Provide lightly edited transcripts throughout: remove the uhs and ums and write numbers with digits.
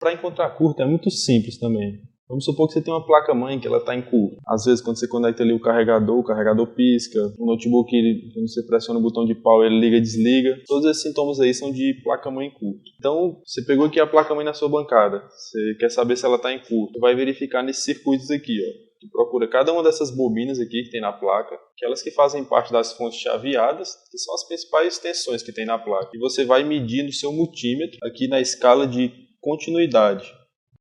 Para encontrar curto é muito simples também. Vamos supor que você tem uma placa-mãe que ela está em curto. Às vezes, quando você conecta ali o carregador pisca, o notebook, quando você pressiona o botão de power, ele liga e desliga. Todos esses sintomas aí são de placa-mãe em curto. Então, você pegou aqui a placa-mãe na sua bancada, você quer saber se ela está em curto, vai verificar nesses circuitos aqui, ó. Você procura cada uma dessas bobinas aqui que tem na placa, aquelas que fazem parte das fontes chaveadas, que são as principais tensões que tem na placa. E você vai medir no seu multímetro, aqui na escala de continuidade.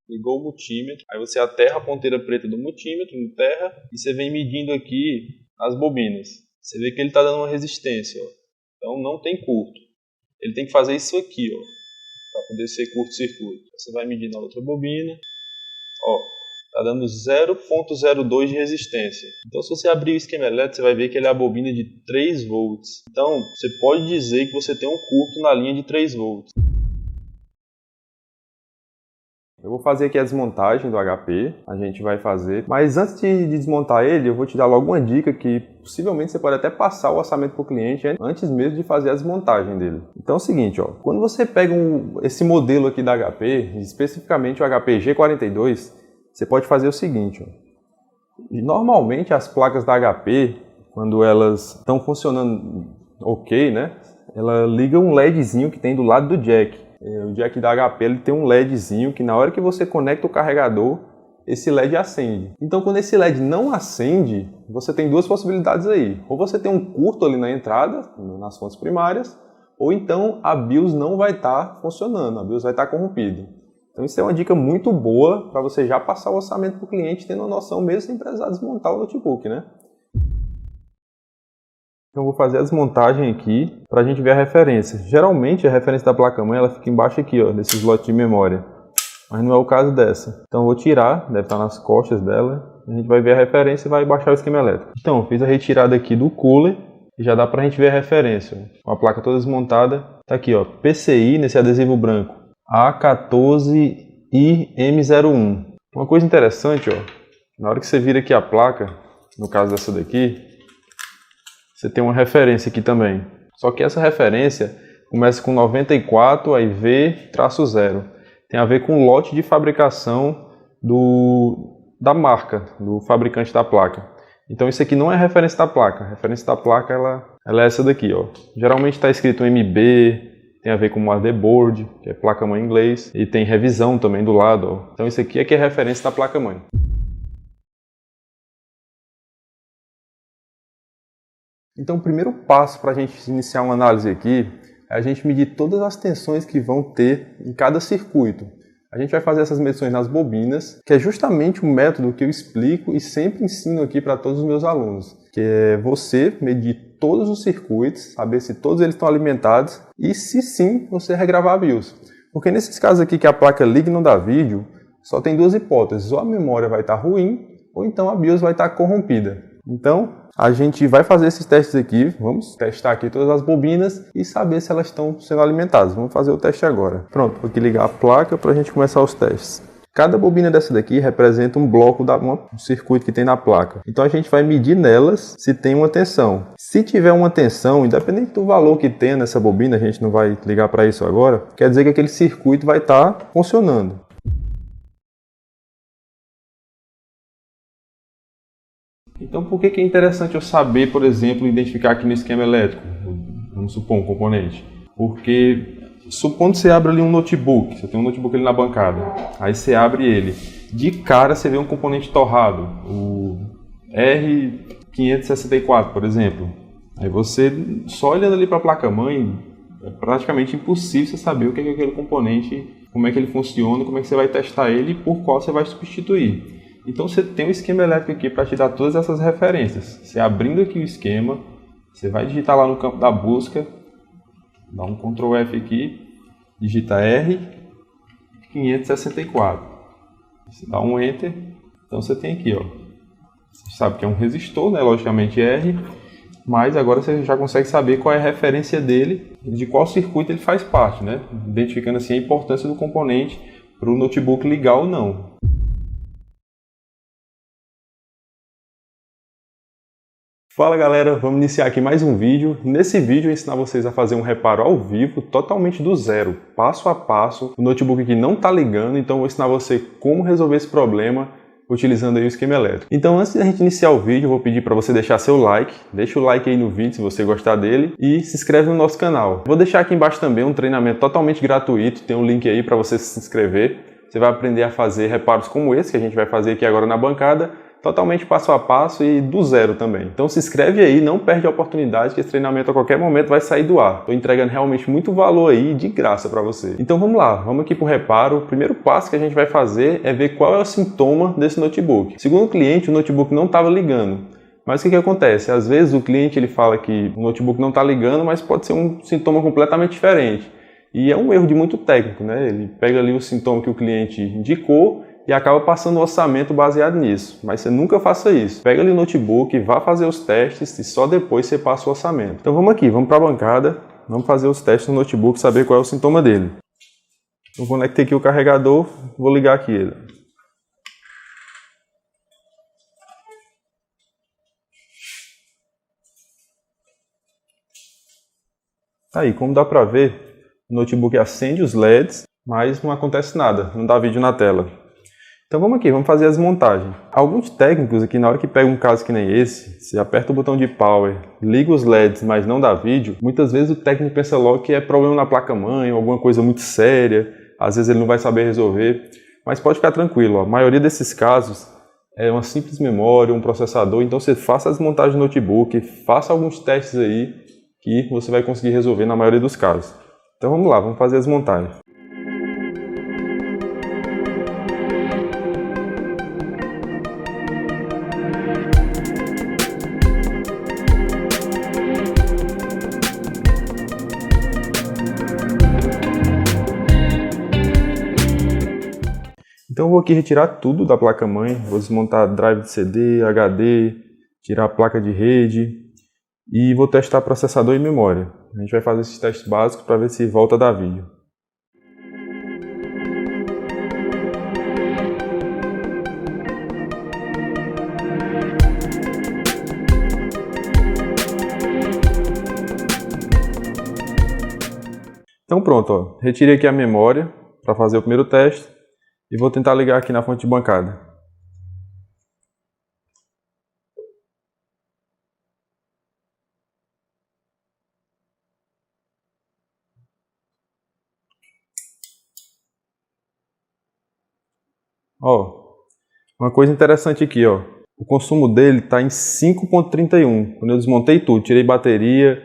Ligou o multímetro, aí você aterra a ponteira preta do multímetro, enterra, e você vem medindo aqui as bobinas. Você vê que ele está dando uma resistência, ó. Então não tem curto. Ele tem que fazer isso aqui, ó, para poder ser curto-circuito. Você vai medir na outra bobina, ó, está dando 0,02 de resistência. Então se você abrir o esquema elétrico, você vai ver que ele é a bobina de 3 volts. Então você pode dizer que você tem um curto na linha de 3 volts. Eu vou fazer aqui a desmontagem do HP, a gente vai fazer, mas antes de desmontar ele, eu vou te dar logo uma dica que possivelmente você pode até passar o orçamento para o cliente antes mesmo de fazer a desmontagem dele. Então é o seguinte, ó, quando você pega esse modelo aqui da HP, especificamente o HP G42, você pode fazer o seguinte, ó. Normalmente as placas da HP, quando elas estão funcionando ok, né, ela liga um LEDzinho que tem do lado do jack. O jack da HP ele tem um LEDzinho que na hora que você conecta o carregador, esse LED acende. Então quando esse LED não acende, você tem duas possibilidades aí. Ou você tem um curto ali na entrada, nas fontes primárias, ou então a BIOS não vai estar funcionando, a BIOS vai estar corrompida. Então isso é uma dica muito boa para você já passar o orçamento para o cliente, tendo uma noção mesmo sem precisar desmontar o notebook, né? Então eu vou fazer a desmontagem aqui para a gente ver a referência. Geralmente a referência da placa-mãe ela fica embaixo aqui, ó, desse slot de memória. Mas não é o caso dessa. Então eu vou tirar, deve estar nas costas dela. A gente vai ver a referência e vai baixar o esquema elétrico. Então eu fiz a retirada aqui do cooler e já dá para a gente ver a referência. Com a placa toda desmontada. Tá aqui, ó, PCI nesse adesivo branco. A14IM01. Uma coisa interessante, ó, na hora que você vira aqui a placa, no caso dessa daqui, você tem uma referência aqui também. Só que essa referência começa com 94, aí V-0. Tem a ver com o lote de fabricação da marca, do fabricante da placa. Então isso aqui não é a referência da placa. A referência da placa ela é essa daqui, ó. Geralmente está escrito MB, tem a ver com motherboard, que é placa-mãe em inglês. E tem revisão também do lado, ó. Então isso aqui é que é a referência da placa-mãe. Então, o primeiro passo para a gente iniciar uma análise aqui é a gente medir todas as tensões que vão ter em cada circuito. A gente vai fazer essas medições nas bobinas, que é justamente o método que eu explico e sempre ensino aqui para todos os meus alunos, que é você medir todos os circuitos, saber se todos eles estão alimentados e, se sim, você regravar a BIOS. Porque nesses casos aqui que a placa liga e não dá vídeo, só tem duas hipóteses, ou a memória vai estar ruim, ou então a BIOS vai estar corrompida. Então, a gente vai fazer esses testes aqui, vamos testar aqui todas as bobinas e saber se elas estão sendo alimentadas. Vamos fazer o teste agora. Pronto, vou aqui ligar a placa para a gente começar os testes. Cada bobina dessa daqui representa um bloco um circuito que tem na placa. Então a gente vai medir nelas se tem uma tensão. Se tiver uma tensão, independente do valor que tenha nessa bobina, a gente não vai ligar para isso agora, quer dizer que aquele circuito vai estar funcionando. Então, por que é interessante eu saber, por exemplo, identificar aqui no esquema elétrico, vamos supor, um componente? Porque, supondo que você abre ali um notebook, você tem um notebook ali na bancada, aí você abre ele, de cara você vê um componente torrado, o R564, por exemplo. Aí você, só olhando ali para a placa-mãe, é praticamente impossível você saber o que é aquele componente, como é que ele funciona, como é que você vai testar ele e por qual você vai substituir. Então você tem um esquema elétrico aqui para te dar todas essas referências. Você abrindo aqui o esquema, você vai digitar lá no campo da busca, dá um Ctrl F aqui, digita R564. Você dá um Enter, então você tem aqui, ó. Você sabe que é um resistor, né? Logicamente R, mas agora você já consegue saber qual é a referência dele, de qual circuito ele faz parte, né? Identificando assim a importância do componente para o notebook ligar ou não. Fala galera, vamos iniciar aqui mais um vídeo. Nesse vídeo eu vou ensinar vocês a fazer um reparo ao vivo, totalmente do zero, passo a passo. O notebook aqui não está ligando, então eu vou ensinar você como resolver esse problema utilizando aí o esquema elétrico. Então antes da gente iniciar o vídeo, eu vou pedir para você deixar seu like. Deixa o like aí no vídeo se você gostar dele e se inscreve no nosso canal. Vou deixar aqui embaixo também um treinamento totalmente gratuito, tem um link aí para você se inscrever. Você vai aprender a fazer reparos como esse que a gente vai fazer aqui agora na bancada, totalmente passo a passo e do zero também. Então se inscreve aí, não perde a oportunidade que esse treinamento a qualquer momento vai sair do ar. Estou entregando realmente muito valor aí de graça para você. Então vamos lá, vamos aqui para o reparo. O primeiro passo que a gente vai fazer é ver qual é o sintoma desse notebook. Segundo o cliente, o notebook não estava ligando. Mas o que acontece? Às vezes o cliente ele fala que o notebook não está ligando, mas pode ser um sintoma completamente diferente. E é um erro de muito técnico, né? Ele pega ali o sintoma que o cliente indicou e acaba passando o orçamento baseado nisso. Mas você nunca faça isso. Pega ali o notebook, vá fazer os testes e só depois você passa o orçamento. Então vamos aqui, vamos para a bancada, vamos fazer os testes no notebook, saber qual é o sintoma dele. Então conectei aqui o carregador, vou ligar aqui ele. Aí, como dá para ver, o notebook acende os LEDs, mas não acontece nada, não dá vídeo na tela. Então vamos aqui, vamos fazer as montagens. Alguns técnicos aqui, na hora que pega um caso que nem esse, você aperta o botão de power, liga os LEDs, mas não dá vídeo, muitas vezes o técnico pensa logo que é problema na placa-mãe, alguma coisa muito séria, às vezes ele não vai saber resolver, mas pode ficar tranquilo, ó. A maioria desses casos é uma simples memória, um processador, então você faça as montagens do notebook, faça alguns testes aí que você vai conseguir resolver na maioria dos casos. Então vamos lá, vamos fazer as montagens. Então eu vou aqui retirar tudo da placa-mãe, vou desmontar drive de CD, HD, tirar a placa de rede e vou testar processador e memória. A gente vai fazer esses testes básicos para ver se volta a dar vídeo. Então pronto, ó. Retirei aqui a memória para fazer o primeiro teste. E vou tentar ligar aqui na fonte de bancada. Ó, uma coisa interessante aqui, ó. O consumo dele está em 5.31. Quando eu desmontei tudo, tirei bateria,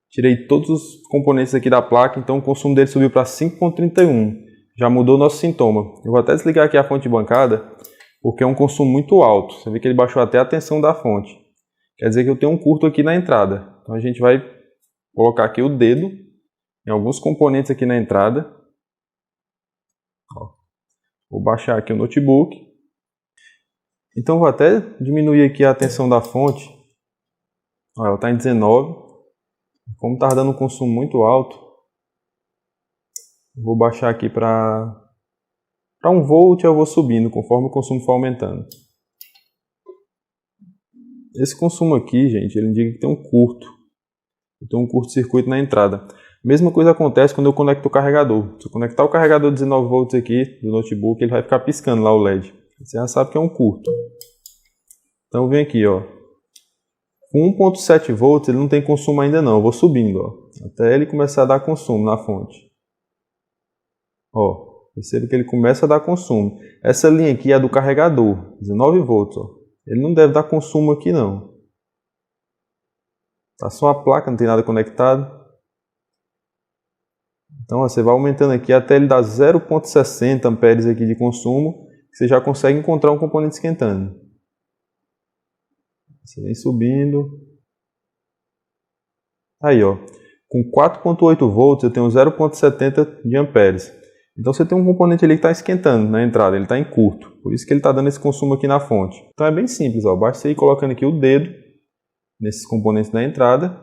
tirei todos os componentes aqui da placa, então o consumo dele subiu para 5.31. Já mudou o nosso sintoma. Eu vou até desligar aqui a fonte de bancada, porque é um consumo muito alto. Você vê que ele baixou até a tensão da fonte. Quer dizer que eu tenho um curto aqui na entrada. Então a gente vai colocar aqui o dedo em alguns componentes aqui na entrada. Ó. Vou baixar aqui o notebook. Então vou até diminuir aqui a tensão da fonte. Ó, ela está em 19. Como está dando um consumo muito alto, vou baixar aqui para 1 volt e eu vou subindo conforme o consumo for aumentando. Esse consumo aqui, gente, ele indica que tem um curto. Tem um curto-circuito na entrada. Mesma coisa acontece quando eu conecto o carregador. Se eu conectar o carregador de 19 volts aqui do notebook, ele vai ficar piscando lá o LED. Você já sabe que é um curto. Então vem aqui, ó. Com 1.7 volts ele não tem consumo ainda não. Eu vou subindo, ó, até ele começar a dar consumo na fonte. Ó, perceba que ele começa a dar consumo. Essa linha aqui é a do carregador, 19 volts. Ó. Ele não deve dar consumo aqui não. Tá só a placa, não tem nada conectado. Então ó, você vai aumentando aqui até ele dar 0.60 amperes aqui de consumo. Você já consegue encontrar um componente esquentando. Você vem subindo. Aí ó, com 4.8 volts eu tenho 0.70 de amperes. Então você tem um componente ali que está esquentando na entrada, ele está em curto. Por isso que ele está dando esse consumo aqui na fonte. Então é bem simples, ó. Basta você ir colocando aqui o dedo nesses componentes da entrada.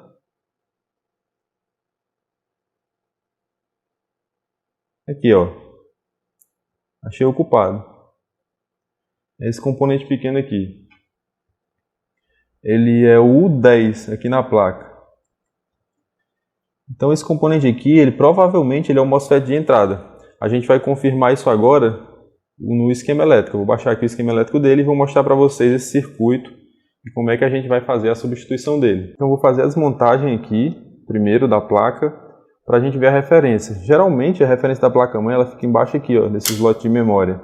Aqui, ó. Achei ocupado. É esse componente pequeno aqui. ele é o U10 aqui na placa. Então esse componente aqui, ele provavelmente ele é um MOSFET de entrada. A gente vai confirmar isso agora no esquema elétrico. Eu vou baixar aqui o esquema elétrico dele e vou mostrar para vocês esse circuito e como é que a gente vai fazer a substituição dele. Então eu vou fazer a desmontagem aqui, primeiro da placa, para a gente ver a referência. Geralmente a referência da placa-mãe ela fica embaixo aqui, ó, desse slot de memória.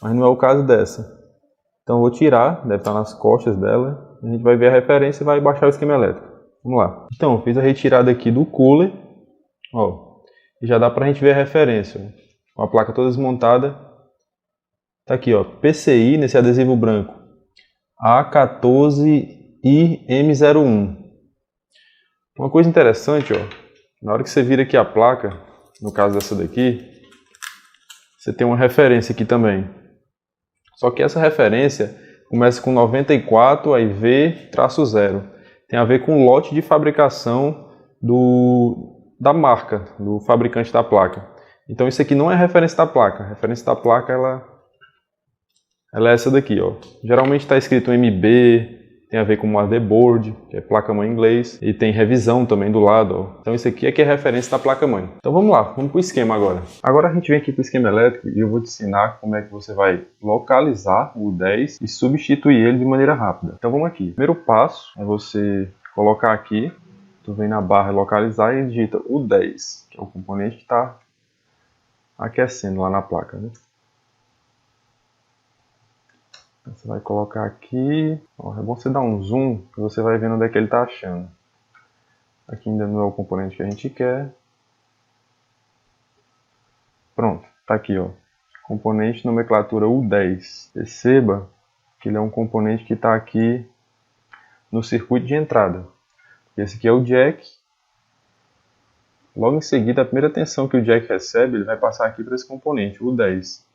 Mas não é o caso dessa. Então eu vou tirar, deve estar nas costas dela. A gente vai ver a referência e vai baixar o esquema elétrico. Vamos lá. Então eu fiz a retirada aqui do cooler. Ó, e já dá para a gente ver a referência. Com a placa toda desmontada. Tá aqui, ó, PCI nesse adesivo branco. A14IM01. Uma coisa interessante, ó, na hora que você vira aqui a placa, no caso dessa daqui, você tem uma referência aqui também. Só que essa referência começa com 94, aí V-0. Tem a ver com o lote de fabricação da marca, do fabricante da placa. Então isso aqui não é referência da placa. A referência da placa ela é essa daqui, ó. Geralmente está escrito MB, tem a ver com motherboard, que é placa-mãe em inglês, e tem revisão também do lado, ó. Então isso aqui é que é referência da placa-mãe. Então vamos lá, vamos para o esquema agora. Agora a gente vem aqui para o esquema elétrico e eu vou te ensinar como é que você vai localizar o U10 e substituir ele de maneira rápida. Então vamos aqui. Primeiro passo é você colocar aqui, tu vem na barra localizar e digita U10, que é o componente que está aquecendo lá na placa, né? Você vai colocar aqui, ó, é bom você dar um zoom, que você vai vendo onde é que ele está achando. Aqui ainda não é o componente que a gente quer. Pronto, está aqui, ó, componente nomenclatura U10. Perceba que ele é um componente que está aqui no circuito de entrada. Esse aqui é o jack. Logo em seguida, a primeira tensão que o jack recebe, ele vai passar aqui para esse componente, o U10.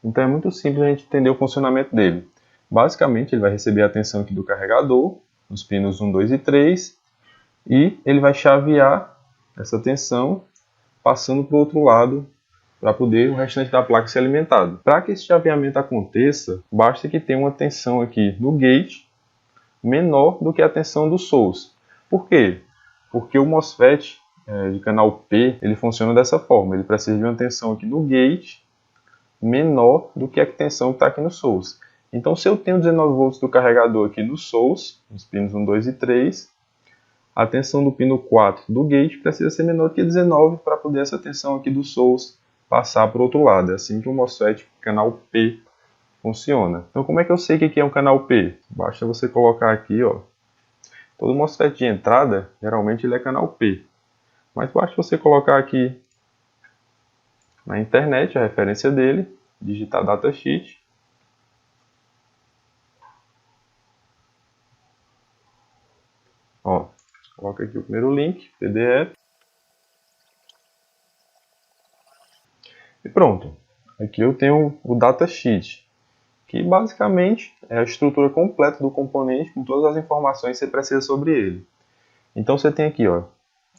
Então é muito simples a gente entender o funcionamento dele. Basicamente ele vai receber a tensão aqui do carregador, nos pinos 1, 2 e 3, e ele vai chavear essa tensão passando para o outro lado para poder o restante da placa ser alimentado. Para que esse chaveamento aconteça, basta que tenha uma tensão aqui no gate menor do que a tensão do source. Por quê? Porque o MOSFET de canal P ele funciona dessa forma, ele precisa de uma tensão aqui no gate menor do que a tensão que está aqui no source. Então, se eu tenho 19 volts do carregador aqui no source, nos pinos 1, 2 e 3, a tensão do pino 4 do gate precisa ser menor que 19 para poder essa tensão aqui do source passar para o outro lado. É assim que o MOSFET canal P funciona. Então, como é que eu sei que aqui é um canal P? Basta você colocar aqui, ó, todo MOSFET de entrada, geralmente ele é canal P. Mas basta você colocar aqui na internet a referência dele, digitar datasheet. Ó, coloca aqui o primeiro link, PDF. E pronto. Aqui eu tenho o datasheet, que basicamente é a estrutura completa do componente com todas as informações que você precisa sobre ele. Então você tem aqui, ó,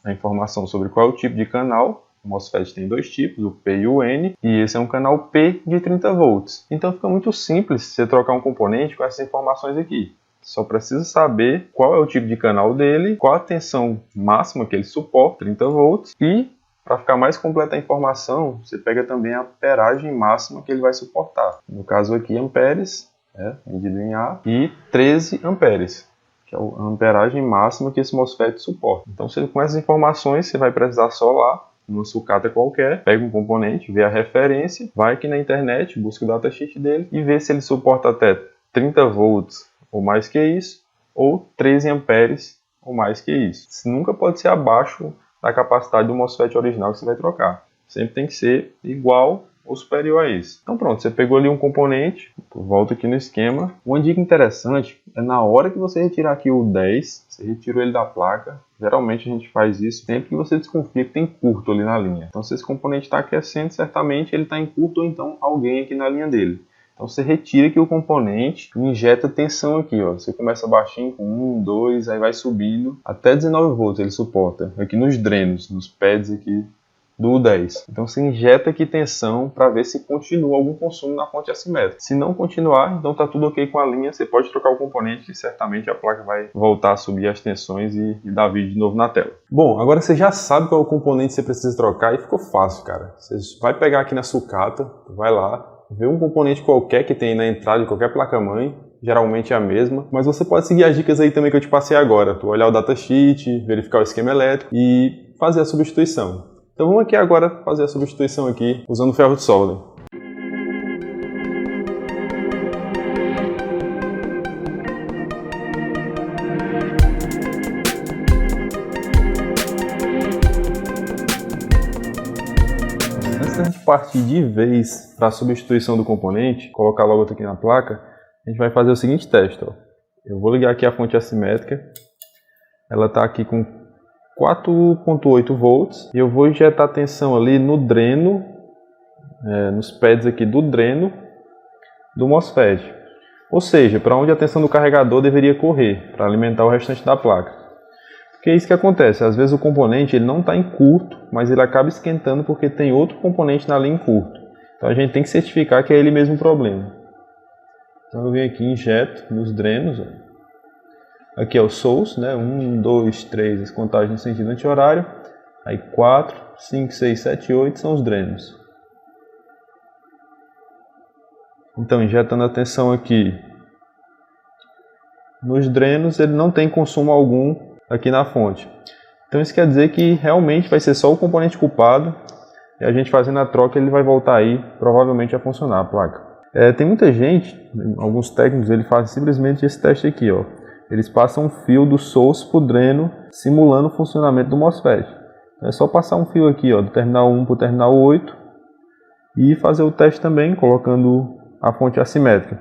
a informação sobre qual é o tipo de canal. O MOSFET tem dois tipos, o P e o N, e esse é um canal P de 30 volts. Então fica muito simples você trocar um componente com essas informações aqui. Só precisa saber qual é o tipo de canal dele, qual a tensão máxima que ele suporta, 30 volts, e para ficar mais completa a informação, você pega também a amperagem máxima que ele vai suportar. No caso aqui, amperes, medido em A, e 13 amperes, que é a amperagem máxima que esse MOSFET suporta. Então, com essas informações, você vai precisar só lá, numa sucata qualquer, pega um componente, vê a referência, vai aqui na internet, busca o datasheet dele e vê se ele suporta até 30 volts ou mais que isso, ou 13 amperes ou mais que isso. Isso nunca pode ser abaixo da capacidade do MOSFET original que você vai trocar. Sempre tem que ser igual ou superior a isso. Então pronto, você pegou ali um componente, volta aqui no esquema. Uma dica interessante é na hora que você retirar aqui o 10, você retirou ele da placa, geralmente a gente faz isso sempre que você desconfia que tem curto ali na linha. Então se esse componente está aquecendo, certamente ele está em curto ou então alguém aqui na linha dele. Então você retira aqui o componente e injeta tensão aqui, ó. Você começa baixinho com 1, 2, aí vai subindo até 19 volts ele suporta. Aqui nos drenos, nos pads aqui do 10. Então você injeta aqui tensão para ver se continua algum consumo na fonte assimétrica. Se não continuar, então está tudo ok com a linha, você pode trocar o componente e certamente a placa vai voltar a subir as tensões e dar vídeo de novo na tela. Bom, agora você já sabe qual é o componente que você precisa trocar e ficou fácil, cara. Você vai pegar aqui na sucata, vai lá, vê um componente qualquer que tem na entrada de qualquer placa-mãe, geralmente é a mesma, mas você pode seguir as dicas aí também que eu te passei agora. Tu olhar o datasheet, verificar o esquema elétrico e fazer a substituição. Então vamos aqui agora fazer a substituição aqui usando ferro de solda. Antes da gente partir de vez para a substituição do componente, colocar logo aqui na placa, a gente vai fazer o seguinte teste. Ó. Eu vou ligar aqui a fonte assimétrica, ela está aqui com 4.8 volts e eu vou injetar tensão ali no dreno, nos pads aqui do dreno do MOSFET. Ou seja, para onde a tensão do carregador deveria correr, para alimentar o restante da placa. Porque é isso que acontece, às vezes o componente ele não está em curto, mas ele acaba esquentando porque tem outro componente na linha em curto. Então a gente tem que certificar que é ele mesmo o problema. Então eu venho aqui e injeto nos drenos. Ó. Aqui é o source, né? 1, 2, 3, as contagens no sentido anti-horário. Aí 4, 5, 6, 7 e 8 são os drenos. Então, injetando a tensão aqui nos drenos, ele não tem consumo algum aqui na fonte. Então isso quer dizer que realmente vai ser só o componente culpado. E a gente fazendo a troca, ele vai voltar aí, provavelmente a funcionar a placa. Tem muita gente, alguns técnicos, eles fazem simplesmente esse teste aqui, ó. Eles passam um fio do source para o dreno, simulando o funcionamento do MOSFET. Então é só passar um fio aqui, ó, do terminal 1 para o terminal 8 e fazer o teste também, colocando a fonte assimétrica.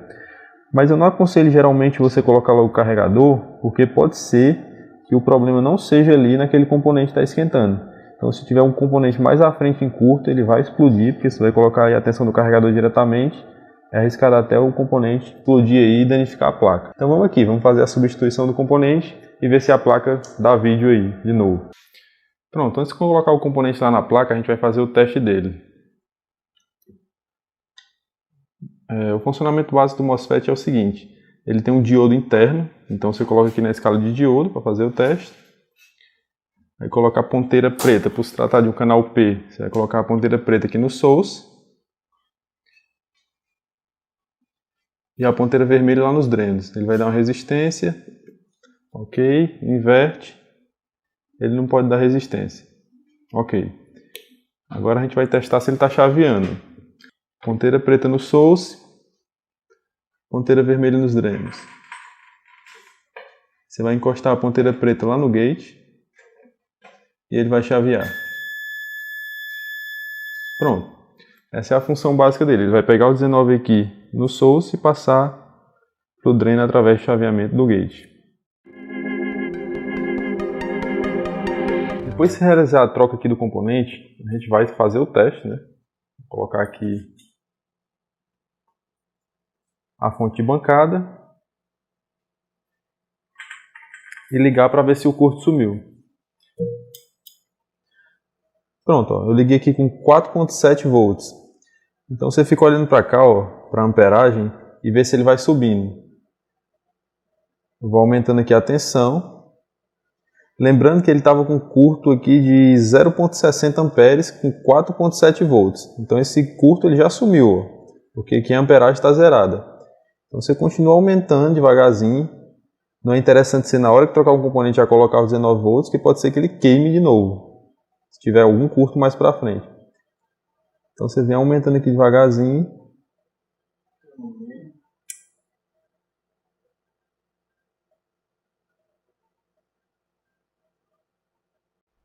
Mas eu não aconselho geralmente você colocar logo o carregador, porque pode ser que o problema não seja ali naquele componente que está esquentando. Então se tiver um componente mais à frente em curto, ele vai explodir, porque você vai colocar aí a tensão do carregador diretamente. É arriscado até o componente explodir aí e danificar a placa. Então vamos aqui, vamos fazer a substituição do componente e ver se a placa dá vídeo aí de novo. Pronto, antes de colocar o componente lá na placa, a gente vai fazer o teste dele. O funcionamento básico do MOSFET é o seguinte, ele tem um diodo interno, então você coloca aqui na escala de diodo para fazer o teste. Vai colocar a ponteira preta, por se tratar de um canal P, você vai colocar a ponteira preta aqui no source. E a ponteira vermelha lá nos drenos. Ele vai dar uma resistência. Ok. Inverte. Ele não pode dar resistência. Ok. Agora a gente vai testar se ele está chaveando. Ponteira preta no source. Ponteira vermelha nos drenos. Você vai encostar a ponteira preta lá no gate. E ele vai chavear. Pronto. Essa é a função básica dele. Ele vai pegar o 19 aqui no source e passar para o dreno através do chaveamento do gate. Depois de realizar a troca aqui do componente, a gente vai fazer o teste, né? Vou colocar aqui a fonte de bancada e ligar para ver se o curto sumiu. Pronto, ó, eu liguei aqui com 4.7 volts. Então você fica olhando para cá, para a amperagem, e vê se ele vai subindo. Eu vou aumentando aqui a tensão. Lembrando que ele estava com curto aqui de 0.60 amperes com 4.7 volts. Então esse curto ele já sumiu, ó, porque aqui a amperagem está zerada. Então você continua aumentando devagarzinho. Não é interessante ser na hora que trocar o componente já colocar os 19 volts, que pode ser que ele queime de novo. Se tiver algum curto mais para frente. Então você vem aumentando aqui devagarzinho.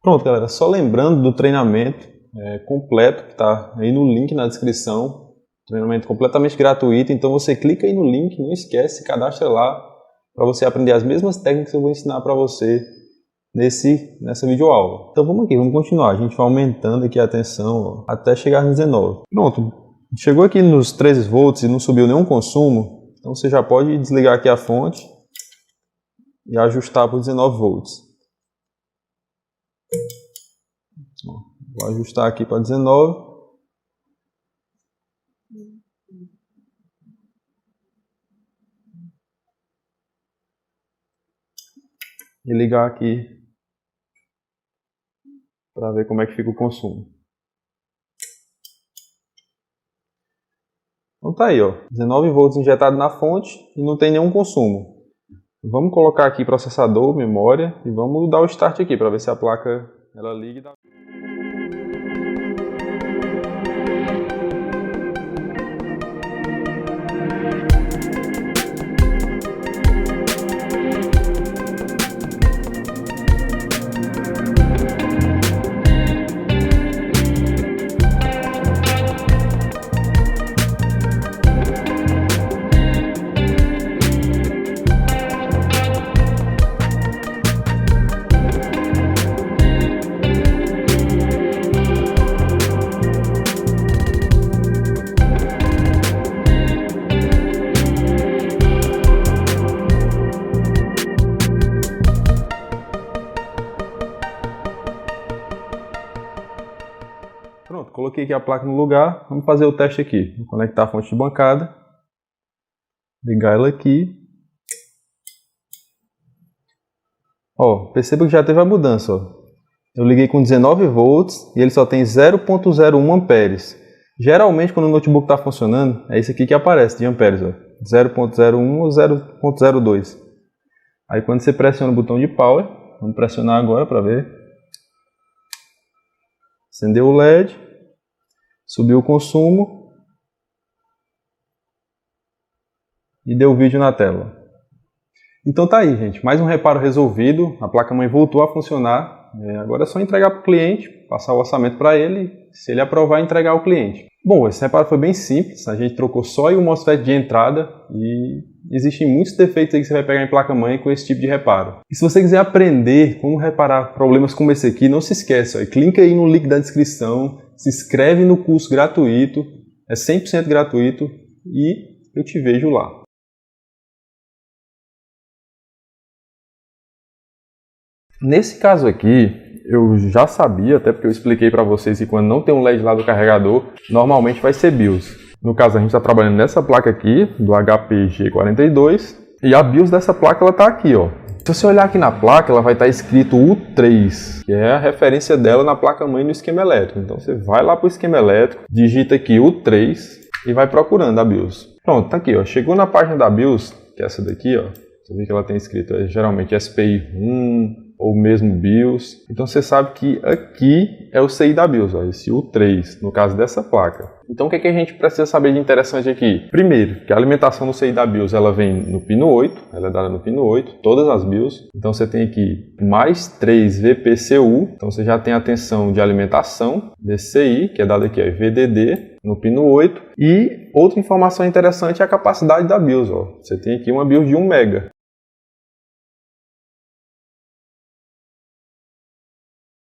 Pronto, galera. Só lembrando do treinamento completo que está aí no link na descrição. Treinamento completamente gratuito. Então você clica aí no link, não esquece, se cadastra lá para você aprender as mesmas técnicas que eu vou ensinar para você nessa videoaula. Então vamos aqui, vamos continuar. A gente vai aumentando aqui a tensão até chegar no 19. Pronto, chegou aqui nos 13 volts e não subiu nenhum consumo, então você já pode desligar aqui a fonte e ajustar para 19 volts. Vou ajustar aqui para 19. E ligar aqui para ver como é que fica o consumo. Então tá aí, ó, 19 volts injetado na fonte e não tem nenhum consumo. Vamos colocar aqui processador, memória e vamos dar o start aqui para ver se a placa ela liga e dá... Pronto, coloquei aqui a placa no lugar, vamos fazer o teste aqui. Vou conectar a fonte de bancada, ligar ela aqui. Ó, perceba que já teve a mudança, ó. Eu liguei com 19 volts e ele só tem 0.01 amperes. Geralmente quando o notebook está funcionando, é isso aqui que aparece de amperes, ó. 0.01 ou 0.02. Aí quando você pressiona o botão de power, vamos pressionar agora para ver. Acendeu o LED, subiu o consumo e deu vídeo na tela. Então tá aí, gente, mais um reparo resolvido, a placa-mãe voltou a funcionar. Agora é só entregar para o cliente, passar o orçamento para ele, se ele aprovar, entregar ao cliente. Bom, esse reparo foi bem simples, a gente trocou só o MOSFET de entrada e existem muitos defeitos aí que você vai pegar em placa-mãe com esse tipo de reparo. E se você quiser aprender como reparar problemas como esse aqui, não se esqueça, ó, clica aí no link da descrição, se inscreve no curso gratuito, é 100% gratuito e eu te vejo lá. Nesse caso aqui, eu já sabia, até porque eu expliquei para vocês que quando não tem um LED lá do carregador, normalmente vai ser BIOS. No caso, a gente está trabalhando nessa placa aqui, do HP G42, e a BIOS dessa placa ela está aqui, ó. Se você olhar aqui na placa, ela vai estar escrito U3, que é a referência dela na placa-mãe no esquema elétrico. Então você vai lá para o esquema elétrico, digita aqui U3 e vai procurando a BIOS. Pronto, tá aqui, ó. Chegou na página da BIOS, que é essa daqui, ó. Você vê que ela tem escrito geralmente SPI 1 ou mesmo BIOS. Então você sabe que aqui é o CI da BIOS, ó, esse U3, no caso dessa placa. Então o que é que a gente precisa saber de interessante aqui? Primeiro, que a alimentação do CI da BIOS ela vem no pino 8, ela é dada no pino 8, todas as BIOS. Então você tem aqui mais 3 VPCU, então você já tem a tensão de alimentação desse CI, que é dada aqui, ó, VDD, no pino 8. E outra informação interessante é a capacidade da BIOS, ó. Você tem aqui uma BIOS de 1 MB.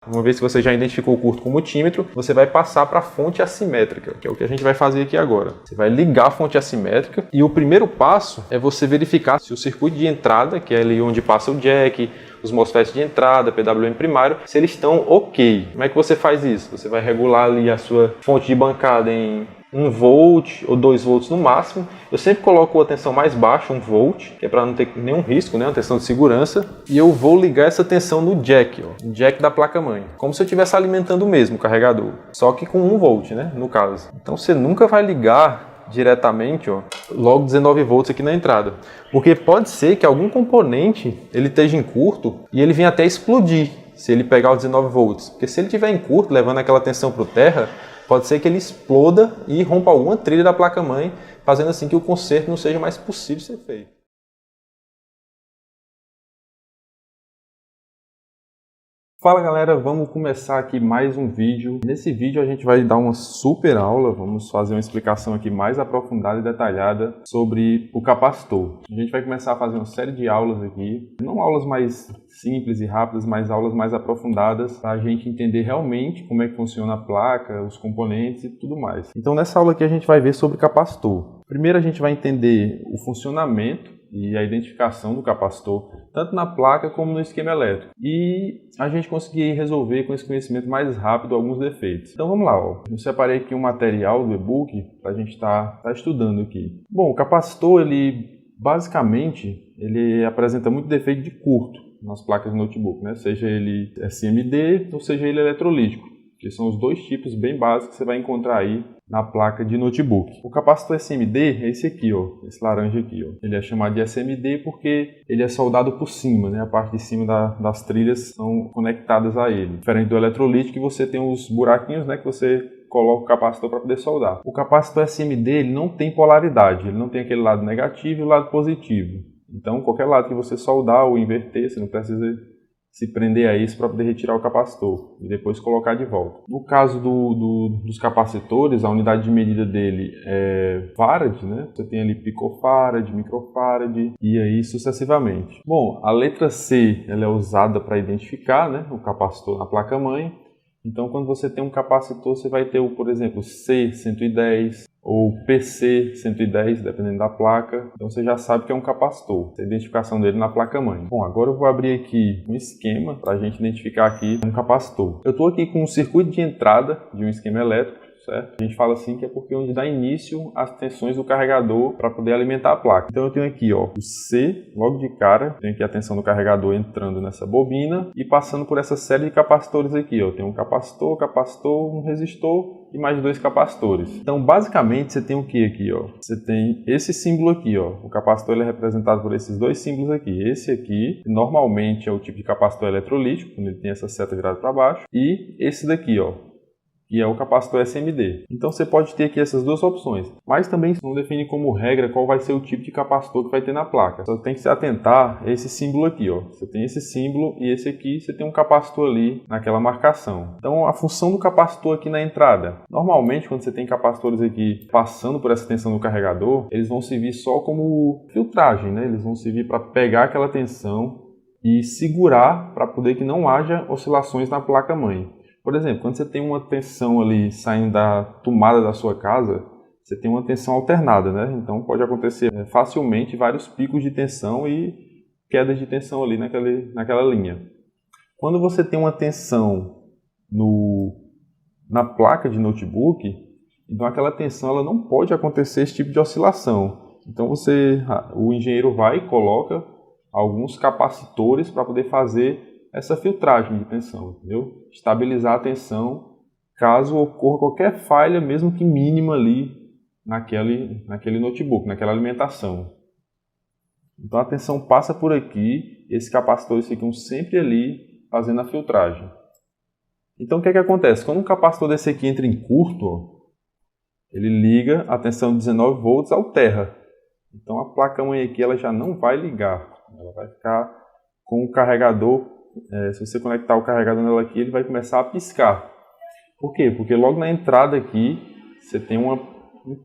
Uma vez que você já identificou o curto com o multímetro, você vai passar para a fonte assimétrica, que é o que a gente vai fazer aqui agora. Você vai ligar a fonte assimétrica e o primeiro passo é você verificar se o circuito de entrada, que é ali onde passa o jack, os MOSFETs de entrada, PWM primário, se eles estão ok. Como é que você faz isso? Você vai regular ali a sua fonte de bancada em 1 volt ou 2 volts no máximo. Eu sempre coloco a tensão mais baixa, 1 volt, que é para não ter nenhum risco, né? Uma tensão de segurança. E eu vou ligar essa tensão no jack, ó, no jack da placa-mãe. Como se eu estivesse alimentando mesmo o carregador, só que com 1 volt, né? No caso. Então você nunca vai ligar diretamente, ó, logo 19 volts aqui na entrada. Porque pode ser que algum componente ele esteja em curto e ele venha até explodir se ele pegar os 19 volts. Porque se ele estiver em curto, levando aquela tensão para o terra, pode ser que ele exploda e rompa alguma trilha da placa-mãe, fazendo assim que o conserto não seja mais possível ser feito. Fala galera, vamos começar aqui mais um vídeo. Nesse vídeo a gente vai dar uma super aula, vamos fazer uma explicação aqui mais aprofundada e detalhada sobre o capacitor. A gente vai começar a fazer uma série de aulas aqui, não aulas mais simples e rápidas, mas aulas mais aprofundadas para a gente entender realmente como é que funciona a placa, os componentes e tudo mais. Então nessa aula aqui a gente vai ver sobre capacitor. Primeiro a gente vai entender o funcionamento e a identificação do capacitor, tanto na placa como no esquema elétrico. E a gente conseguir resolver com esse conhecimento mais rápido alguns defeitos. Então vamos lá, ó. Eu separei aqui um material do e-book para a gente estar estudando aqui. Bom, o capacitor, ele basicamente apresenta muito defeito de curto nas placas de notebook, né? Seja ele SMD ou seja ele eletrolítico, que são os dois tipos bem básicos que você vai encontrar aí na placa de notebook. O capacitor SMD é esse aqui, ó, esse laranja aqui, ó. Ele é chamado de SMD porque ele é soldado por cima, né? A parte de cima das trilhas são conectadas a ele. Diferente do eletrolítico, que você tem os buraquinhos, né, que você coloca o capacitor para poder soldar. O capacitor SMD ele não tem polaridade, ele não tem aquele lado negativo e o lado positivo. Então, qualquer lado que você soldar ou inverter, você não precisa se prender a isso para poder retirar o capacitor e depois colocar de volta. No caso dos capacitores, a unidade de medida dele é farad, né? Você tem ali picofarad, microfarad e aí sucessivamente. Bom, a letra C ela é usada para identificar, né, o capacitor na placa-mãe. Então, quando você tem um capacitor, você vai ter, por exemplo, C110 ou PC110, dependendo da placa. Então, você já sabe que é um capacitor, a identificação dele na placa-mãe. Bom, agora eu vou abrir aqui um esquema para a gente identificar aqui um capacitor. Eu estou aqui com um circuito de entrada de um esquema elétrico, certo? A gente fala assim que é porque é onde dá início às tensões do carregador para poder alimentar a placa. Então eu tenho aqui, ó, o C, logo de cara, tenho aqui a tensão do carregador entrando nessa bobina e passando por essa série de capacitores aqui, ó. Tem um capacitor, um resistor e mais dois capacitores. Então basicamente você tem o que aqui, ó? Você tem esse símbolo aqui, ó. O capacitor ele é representado por esses dois símbolos aqui. Esse aqui normalmente é o tipo de capacitor eletrolítico, quando ele tem essa seta virada para baixo, e esse daqui, ó, que é o capacitor SMD. Então você pode ter aqui essas duas opções, mas também não define como regra qual vai ser o tipo de capacitor que vai ter na placa. Só tem que se atentar a esse símbolo aqui, ó. Você tem esse símbolo e esse aqui, você tem um capacitor ali naquela marcação. Então a função do capacitor aqui na entrada, normalmente quando você tem capacitores aqui passando por essa tensão do carregador, eles vão servir só como filtragem, né? Eles vão servir para pegar aquela tensão e segurar para poder que não haja oscilações na placa-mãe. Por exemplo, quando você tem uma tensão ali saindo da tomada da sua casa, você tem uma tensão alternada, né? Então pode acontecer facilmente vários picos de tensão e quedas de tensão ali naquela linha. Quando você tem uma tensão na placa de notebook, então aquela tensão ela não pode acontecer esse tipo de oscilação. Então o engenheiro vai e coloca alguns capacitores para poder fazer essa filtragem de tensão, entendeu? Estabilizar a tensão caso ocorra qualquer falha, mesmo que mínima ali naquele notebook, naquela alimentação. Então a tensão passa por aqui, esses capacitores ficam sempre ali fazendo a filtragem. Então o que acontece? Quando um capacitor desse aqui entra em curto, ó, ele liga a tensão de 19 volts alterna. Então a placa-mãe aqui ela já não vai ligar, ela vai ficar com o carregador. Se você conectar o carregador nela aqui, ele vai começar a piscar. Por quê? Porque logo na entrada aqui, você tem um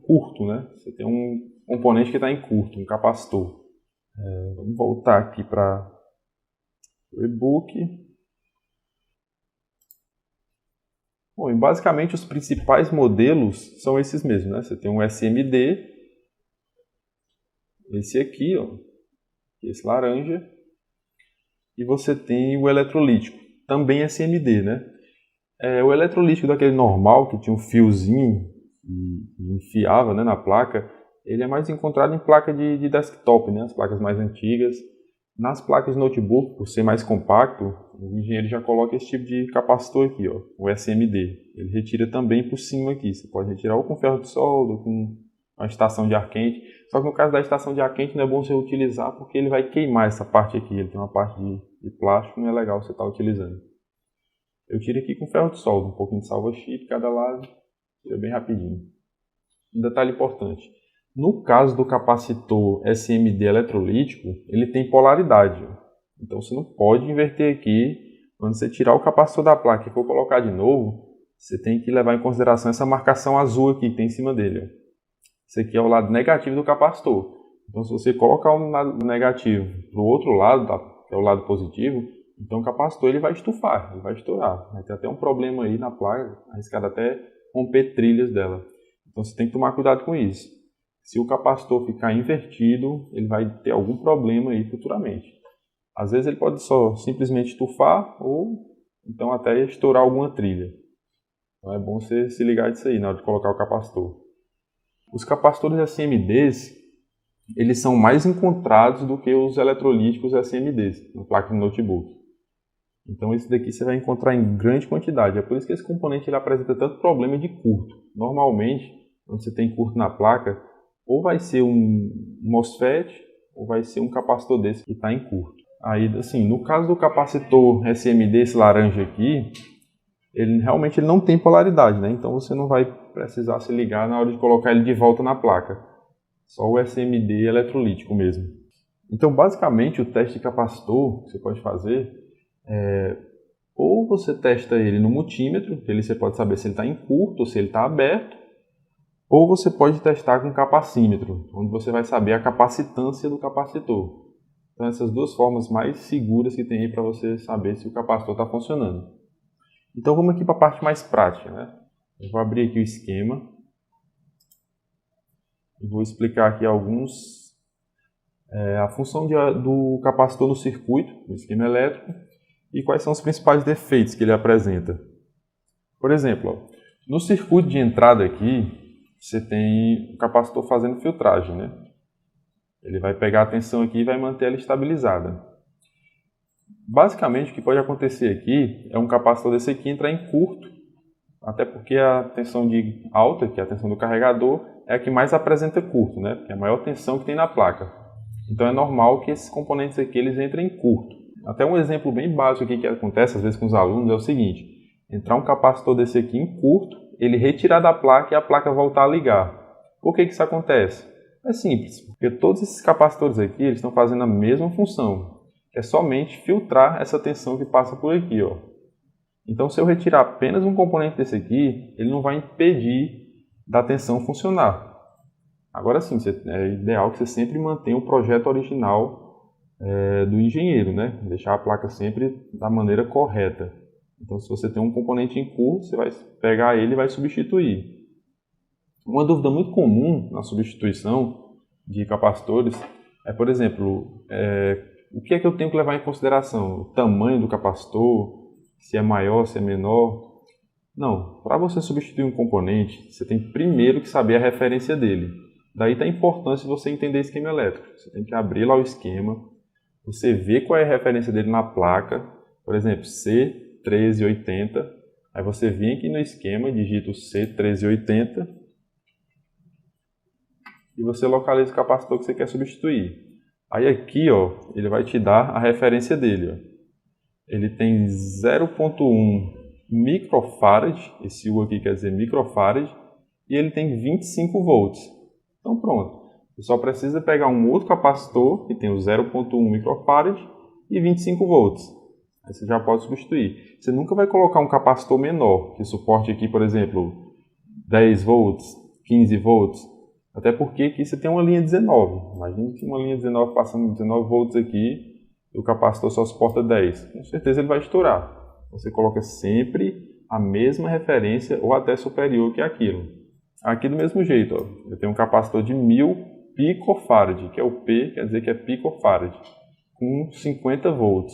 curto, né? Você tem um componente que está em curto, um capacitor. Vamos voltar aqui para o e-book. Bom, e basicamente os principais modelos são esses mesmos, né? Você tem um SMD, esse aqui, ó, esse laranja. E você tem o eletrolítico, também SMD, né? O eletrolítico daquele normal, que tinha um fiozinho e enfiava, né, na placa, ele é mais encontrado em placa de desktop, né, as placas mais antigas. Nas placas de notebook, por ser mais compacto, o engenheiro já coloca esse tipo de capacitor aqui, ó, o SMD. Ele retira também por cima aqui, você pode retirar ou com ferro de solda, ou com uma estação de ar quente. Só que no caso da estação de ar quente não é bom você utilizar porque ele vai queimar essa parte aqui. Ele tem uma parte de plástico, não é legal você estar utilizando. Eu tiro aqui com ferro de solda, um pouquinho de salva-chip cada lado, tira bem rapidinho. Um detalhe importante, no caso do capacitor SMD eletrolítico, ele tem polaridade. Então você não pode inverter aqui. Quando você tirar o capacitor da placa e for colocar de novo, você tem que levar em consideração essa marcação azul aqui que tem em cima dele, ó. Esse aqui é o lado negativo do capacitor. Então, se você colocar o lado negativo para o outro lado, que é o lado positivo, então o capacitor ele vai estufar, ele vai estourar. Vai ter até um problema aí na placa, arriscado até romper trilhas dela. Então, você tem que tomar cuidado com isso. Se o capacitor ficar invertido, ele vai ter algum problema aí futuramente. Às vezes ele pode só simplesmente estufar ou então até estourar alguma trilha. Então é bom você se ligar disso aí na hora de colocar o capacitor. Os capacitores SMDs, eles são mais encontrados do que os eletrolíticos SMDs na placa de notebook. Então esse daqui você vai encontrar em grande quantidade. É por isso que esse componente ele apresenta tanto problema de curto. Normalmente, quando você tem curto na placa, ou vai ser um MOSFET, ou vai ser um capacitor desse que está em curto. Aí, assim, no caso do capacitor SMD, esse laranja aqui, ele realmente não tem polaridade, né? Então você não vai precisar se ligar na hora de colocar ele de volta na placa. Só o SMD eletrolítico mesmo. Então, basicamente, o teste de capacitor que você pode fazer ou você testa ele no multímetro, que ele você pode saber se ele está em curto ou se ele está aberto, ou você pode testar com capacímetro, onde você vai saber a capacitância do capacitor. Então, essas duas formas mais seguras que tem aí para você saber se o capacitor está funcionando. Então, vamos aqui para a parte mais prática, né? Eu vou abrir aqui o esquema e vou explicar aqui a função do capacitor no circuito, no esquema elétrico, e quais são os principais defeitos que ele apresenta. Por exemplo, ó, no circuito de entrada aqui, você tem o capacitor fazendo filtragem, né? Ele vai pegar a tensão aqui e vai manter ela estabilizada. Basicamente, o que pode acontecer aqui é um capacitor desse aqui entrar em curto, até porque a tensão de alta, que é a tensão do carregador, é a que mais apresenta curto, né? Porque é a maior tensão que tem na placa. Então é normal que esses componentes aqui eles entrem em curto. Até um exemplo bem básico aqui que acontece às vezes com os alunos é o seguinte: entrar um capacitor desse aqui em curto, ele retirar da placa e a placa voltar a ligar. Por que isso acontece? É simples, porque todos esses capacitores aqui eles estão fazendo a mesma função, que é somente filtrar essa tensão que passa por aqui, ó. Então, se eu retirar apenas um componente desse aqui, ele não vai impedir da tensão funcionar. Agora sim, é ideal que você sempre mantenha o projeto original do engenheiro, né? Deixar a placa sempre da maneira correta. Então, se você tem um componente em curto, você vai pegar ele e vai substituir. Uma dúvida muito comum na substituição de capacitores é, por exemplo, o que é que eu tenho que levar em consideração? O tamanho do capacitor, se é maior, se é menor? Não, para você substituir um componente, você tem primeiro que saber a referência dele. Daí está a importância de você entender esquema elétrico. Você tem que abrir lá o esquema, você vê qual é a referência dele na placa, por exemplo, C1380, aí você vem aqui no esquema, digita o C1380 e você localiza o capacitor que você quer substituir. Aí aqui, ó, ele vai te dar a referência dele. Ó. Ele tem 0.1 microfarad, esse U aqui quer dizer microfarad, e ele tem 25 volts. Então pronto. Você só precisa pegar um outro capacitor que tem o 0.1 microfarad e 25 volts. Aí você já pode substituir. Você nunca vai colocar um capacitor menor, que suporte aqui, por exemplo, 10 volts, 15 volts. Até porque aqui você tem uma linha 19. Imagina que uma linha 19 passando 19 volts aqui e o capacitor só suporta 10. Com certeza ele vai estourar. Você coloca sempre a mesma referência ou até superior que aquilo. Aqui do mesmo jeito, ó, eu tenho um capacitor de 1000 picofarad, que é o P, quer dizer que é picofarad, com 50 volts.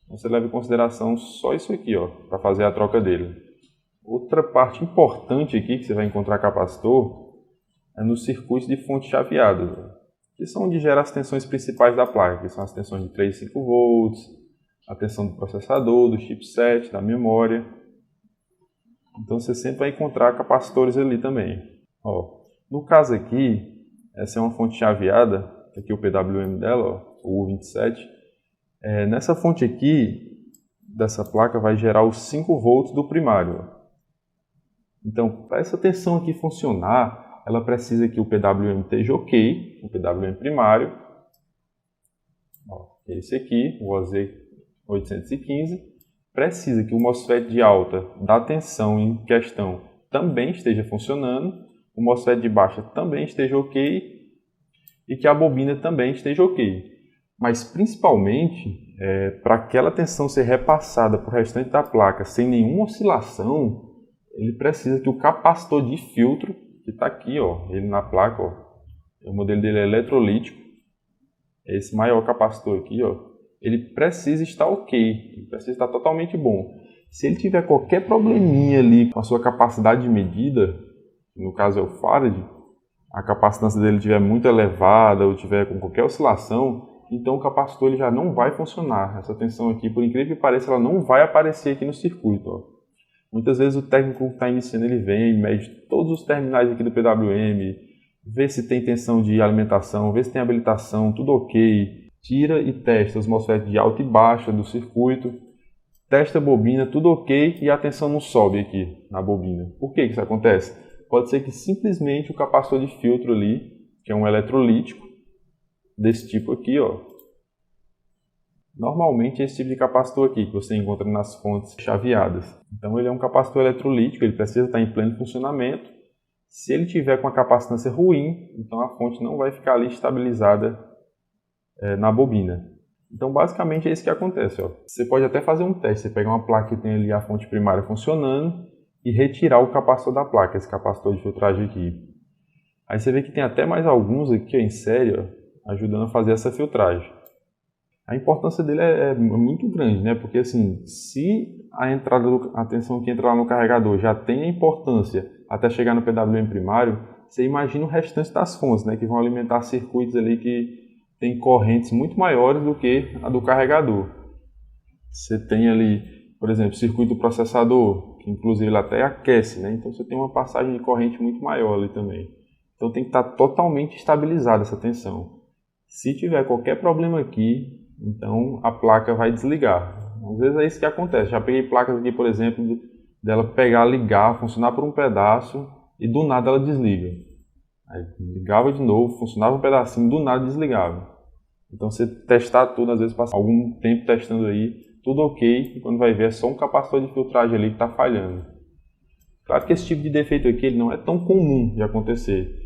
Então, você leva em consideração só isso aqui, para fazer a troca dele. Outra parte importante aqui que você vai encontrar capacitor é nos circuitos de fontes chaveadas, que são onde geram as tensões principais da placa, que são as tensões de 3 e 5 volts, a tensão do processador, do chipset, da memória. Então você sempre vai encontrar capacitores ali também. No caso aqui, essa é uma fonte chaveada, aqui o PWM dela, o U27. Nessa fonte aqui, dessa placa, vai gerar os 5 volts do primário. Então, para essa tensão aqui funcionar, ela precisa que o PWM esteja ok, o PWM primário, esse aqui, o OZ815, precisa que o MOSFET de alta da tensão em questão também esteja funcionando, o MOSFET de baixa também esteja ok e que a bobina também esteja ok. Mas principalmente, para aquela tensão ser repassada para o restante da placa sem nenhuma oscilação, ele precisa que o capacitor de filtro, que está aqui, ele na placa, o modelo dele é eletrolítico, é esse maior capacitor aqui, ó, ele precisa estar ok, ele precisa estar totalmente bom. Se ele tiver qualquer probleminha ali com a sua capacidade de medida, no caso é o farad, a capacitância dele estiver muito elevada ou tiver com qualquer oscilação, então o capacitor ele já não vai funcionar. Essa tensão aqui, por incrível que pareça, ela não vai aparecer aqui no circuito. Ó. Muitas vezes o técnico que está iniciando, ele vem, mede todos os terminais aqui do PWM, vê se tem tensão de alimentação, vê se tem habilitação, tudo ok, tira e testa os MOSFET de alta e baixa do circuito, testa a bobina, tudo ok, e a tensão não sobe aqui na bobina. Por que isso acontece? Pode ser que simplesmente o capacitor de filtro ali, que é um eletrolítico, desse tipo aqui, ó. Normalmente é esse tipo de capacitor aqui, que você encontra nas fontes chaveadas. Então ele é um capacitor eletrolítico, ele precisa estar em pleno funcionamento. Se ele tiver com a capacitância ruim, então a fonte não vai ficar ali estabilizada na bobina. Então, basicamente, é isso que acontece. Ó. Você pode até fazer um teste. Você pegar uma placa que tem ali a fonte primária funcionando e retirar o capacitor da placa, esse capacitor de filtragem aqui. Aí você vê que tem até mais alguns aqui ó, em série, ó, ajudando a fazer essa filtragem. A importância dele é muito grande, né? Porque, assim, se a tensão que entra lá no carregador já tem a importância até chegar no PWM primário, você imagina o restante das fontes, né? Que vão alimentar circuitos ali que tem correntes muito maiores do que a do carregador. Você tem ali, por exemplo, o circuito processador, que inclusive ele até aquece, né? Então você tem uma passagem de corrente muito maior ali também. Então tem que estar totalmente estabilizada essa tensão. Se tiver qualquer problema aqui, então a placa vai desligar. Às vezes é isso que acontece. Já peguei placas aqui, por exemplo, dela pegar, ligar, funcionar por um pedaço e do nada ela desliga. Aí ligava de novo, funcionava um pedacinho, do nada desligava. Então você testar tudo, às vezes passa algum tempo testando aí, tudo ok, e quando vai ver é só um capacitor de filtragem ali que está falhando. Claro que esse tipo de defeito aqui ele não é tão comum de acontecer.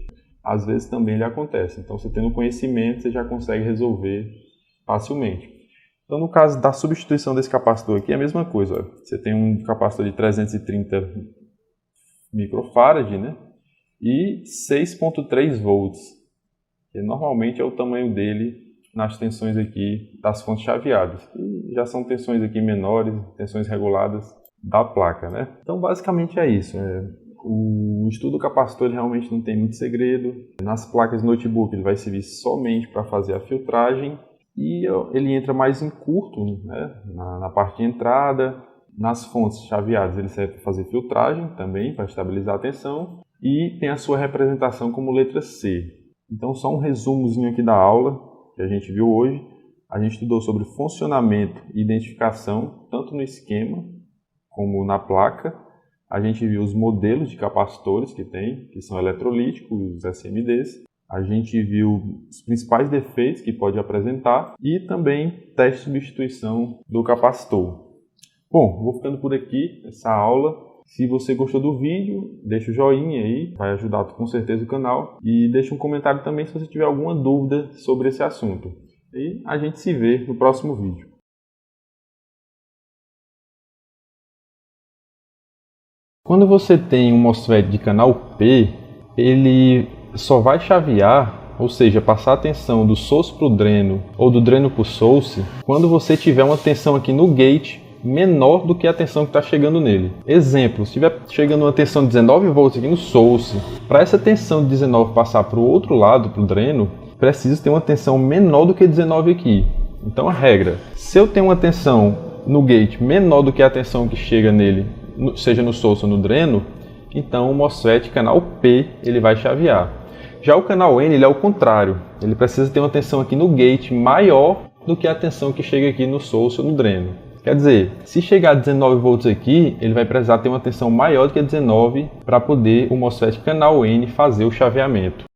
Às vezes também ele acontece. Então você tendo conhecimento, você já consegue resolver facilmente. Então no caso da substituição desse capacitor aqui é a mesma coisa. Ó. Você tem um capacitor de 330 microfarad, né? E 6.3 volts, que normalmente é o tamanho dele nas tensões aqui das fontes chaveadas, que já são tensões aqui menores, tensões reguladas da placa, né? Então basicamente é isso. O estudo do capacitor ele realmente não tem muito segredo. Nas placas de notebook ele vai servir somente para fazer a filtragem e ele entra mais em curto, né? na parte de entrada. Nas fontes chaveadas ele serve para fazer filtragem também, para estabilizar a tensão. E tem a sua representação como letra C. Então, só um resumozinho aqui da aula que a gente viu hoje. A gente estudou sobre funcionamento e identificação, tanto no esquema como na placa. A gente viu os modelos de capacitores que tem, que são eletrolíticos, os SMDs. A gente viu os principais defeitos que pode apresentar e também teste de substituição do capacitor. Bom, vou ficando por aqui essa aula. Se você gostou do vídeo, deixa o joinha aí, vai ajudar com certeza o canal. E deixa um comentário também se você tiver alguma dúvida sobre esse assunto. E a gente se vê no próximo vídeo. Quando você tem um MOSFET de canal P, ele só vai chavear, ou seja, passar a tensão do source para o dreno ou do dreno para o source, quando você tiver uma tensão aqui no gate menor do que a tensão que está chegando nele. Exemplo, se estiver chegando uma tensão de 19 volts aqui no source, para essa tensão de 19 passar para o outro lado, para o dreno, precisa ter uma tensão menor do que 19 aqui. Então a regra, se eu tenho uma tensão no gate menor do que a tensão que chega nele, seja no source ou no dreno, então o MOSFET canal P ele vai chavear. Já o canal N ele é o contrário, ele precisa ter uma tensão aqui no gate maior do que a tensão que chega aqui no source ou no dreno. Quer dizer, se chegar a 19 volts aqui, ele vai precisar ter uma tensão maior do que 19 para poder o MOSFET canal N fazer o chaveamento.